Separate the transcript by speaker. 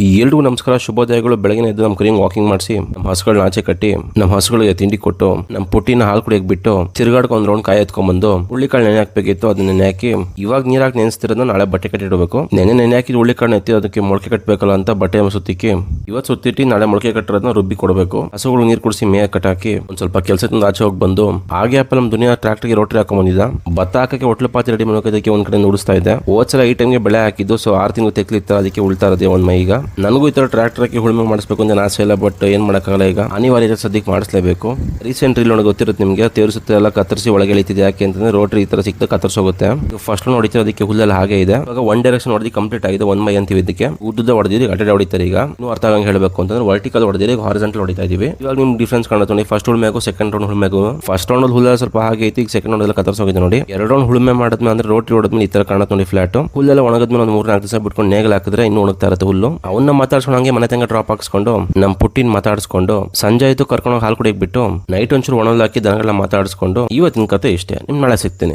Speaker 1: ಎಲ್ರಿಗೂ ನಮಸ್ಕಾರ, ಶುಭೋದಯಗಳು. ಬೆಳಗಿನ ಎದ್ದು ನಮ್ಮ ಕರಿಯಂಗ್ ವಾಕಿಂಗ್ ಮಾಡಿಸಿ, ನಮ್ಮ ಹಸುಗಳನ್ನ ಆಚೆ ಕಟ್ಟಿ, ನಮ್ಮ ಹಸುಗಳಿಗೆ ತಿಂಡಿ ಕೊಟ್ಟು, ನಮ್ಮ ಪುಟ್ಟಿನ ಹಾಲು ಕುಡಿಯಕ್ ಬಿಟ್ಟು, ತಿರುಗಾಡ್ಕೊಂಡು ಒಂದು ರೌಂಡ್ ಕಾಯಿ ಎತ್ಕೊಂಡ್ಬಂದು ಹುಳ್ಳಿಕಾಳು ನೆನೆ ಹಾಕ್ಬೇಕಿತ್ತು. ಅದನ್ನ ನೆನೆ ಹಾಕಿ ಇವಾಗ ನೀರಾಗಿ ನೆನೆಸ್ತಿರೋದು ನಾಳೆ ಬಟ್ಟೆ ಕಟ್ಟಿಡಬೇಕು. ನೆನೆ ಹಾಕಿ ಹುಳ್ಳಿಕಾಳು ಎತ್ತಿ ಅದಕ್ಕೆ ಮೊಳಕೆ ಕಟ್ಟಬೇಕಲ್ಲ ಅಂತ ಬಟ್ಟೆ ಸುತ್ತಿಕ್ಕಿ ಇವತ್ತು ಸುತ್ತಿಟ್ಟು ನಾಳೆ ಮೊಳಕೆ ಕಟ್ಟಿರೋದನ್ನ ರುಬ್ಬಿ ಕೊಡಬೇಕು. ಹಸುಗಳು ನೀರು ಕುಡಿಸಿ ಮೇಯ ಕಟ್ಟಾಕಿ ಒಂದ್ ಸ್ವಲ್ಪ ಕೆಲಸದಿಂದ ಆಚೆ ಹೋಗಿ ಬಂದು ಹಾಗೆ ಆಪಲ್ ನಮ್ಮ ದುನಿಯಾ ಟ್ರಾಕ್ಟರ್ಗೆ ರೋಟ್ರಿ ಹಾಕೊಂಡ್ ಬಂದಿದ್ದ. ಭತ್ತ ಹಾಕಕ್ಕೆ ಹೊಟ್ಲು ಪಾತಿ ರೆಡಿ ಮಾಡೋದಕ್ಕೆ ಒಂದ್ ಕಡೆ ನುಡಿಸ್ತಾ ಇದ್ದೆ. ಹೋದ್ಸಲ ಈ ಟೈಮ್ಗೆ ಬೆಳೆ ಹಾಕಿದ್ದು, ಸೊ 6 ತಿಂಗಳು ತೆಕ್ಲಿತ್ತ, ಅದಕ್ಕೆ ಉಳ್ತಾ ಇರೋದೇ ಒಂದ್ ಮೈ. ಈಗ ನನಗೂ ಈ ತರ ಟ್ರಾಕ್ಟರ್ ಹಾಕಿ ಉಳುಮೆ ಮಾಡಿಸ್ಬೇಕು ಅಂತ ಆಸೆ ಇಲ್ಲ, ಬಟ್ ಏನ್ ಮಾಡಕ್ಕಾಗಲ್ಲ. ಈಗ ಅನಿವಾರ್ಯ ಸದ್ಯಕ್ಕೆ ಮಾಡಿಸ್ಲೇಬೇಕು. ರೀಸೆಂಟ್ ರೀಲ್ ನೋಡಿ ಗೊತ್ತಿರುತ್ತೆ ನಿಮಗೆ, ತೇರು ಸುತ್ತ ಎಲ್ಲ ಕತ್ತರಿಸಿ ಒಳಗೆ ಎಳಿತಿದೆ. ಯಾಕೆ ಅಂತಂದ್ರೆ ರೋಟ್ರಿ ಈ ತರ ಸಿಕ್ತ ಕತ್ತರಿಸೋಗುತ್ತೆ. ಫಸ್ಟ್ ಹೊಡಿತಾರೆ, ಅದಕ್ಕೆ ಹುಲ್ಲೆಲ್ಲ ಹಾಗೆ ಇದೆ. ಇವಾಗ ಒನ್ ಡೈರೆಕ್ಷನ್ ಹೊಡೆದಿ ಕಂಪ್ಲೀಟ್ ಆಗಿದೆ. ಒಂದ್ ಮೈ ಅಂತೀವಿ ಇದಕ್ಕೆ. ಉದ್ದ ಹೊಡೆದಿರಿ ಅಡ್ಡ ಹೊಡಿತಾರೆ. ಈಗ ಇನ್ನೂ ಅರ್ಥ ಆಗಂಗೆ ಹೇಳಬೇಕು ಅಂತಂದ್ರೆ ವರ್ಟಿಕಲ್ ಹೊಡೆದಿರಿ, ಹಾರಿಜಾಂಟಲ್ ಹೊಡಿತಾ ಇದೀವಿ. ಇವಾಗ ನಿಮ್ಗೆ ಡಿಫ್ರೆನ್ಸ್ ಕಾಣುತ್ತೆ. ಫಸ್ಟ್ ಉಳ್ಮೆಗೂ ಸೆಕೆಂಡ್ ರೌಂಡ್ ಉಳ್ಮೆಗೂ. ಫಸ್ಟ್ ರೌಂಡ್ ಹುಲ್ಲ ಸ್ವಲ್ಪ ಹಾಗೆ ಐತಿ, ಈಗ ಸೆಕೆಂಡ್ ರೌಂಡ್ ಎಲ್ಲ ಕತ್ತರಿಸೋಗಿದೆ ನೋಡಿ. 2 ರೌಂಡ್ ಉಳುಮೆ ಮಾಡಿದ್ಮೇಲೆ ಅಂದ್ರೆ ರೋಟ್ರಿ ಹೊಡೆದ್ಮೇಲೆ ಈ ತರ ಕಾಣುತ್ತೆ ನೋಡಿ. ಫ್ಲಾಟ್ ಹುಲ್ಲೆಲ್ಲ ಒಣಗದ್ಮೇಲೆ ಒಂದು 3-4 ದಿವಸ ಬಿಟ್ಕೊಂಡು ನೇಗಲ್ ಹಾಕಿದ್ರೆ ಇನ್ನೂ ಒಣಗ್ತಾ ಇರುತ್ತೆ ಹುಲ್ಲು. ಅವನ್ನ ಮಾತಾಡ್ಸ್ಕೊಂಡು ಹಂಗೆ ಮನೆ ತಂಗ ಡ್ರಾಪ್ ಹಾಕ್ಸ್ಕೊಂಡು ನಮ್ಮ ಪುಟ್ಟಿನ ಮಾತಾಡಿಸ್ಕೊಂಡು ಸಂಜೆ ಆಯ್ತು ಕರ್ಕೊಂಡು ಹಾಲು ಕುಡಿಯಕ್ ಬಿಟ್ಟು ನೈಟ್ ಒಂಚೂರು ಒಣಲ್ ಹಾಕಿ ದನಗಳನ್ನ ಮಾತಾಡಿಸ್ಕೊಂಡು ಇವತ್ತಿನ ಕತೆ ಇಷ್ಟೇ. ನಿಮ್ ನಾಳೆ ಸಿಗ್ತೀನಿ.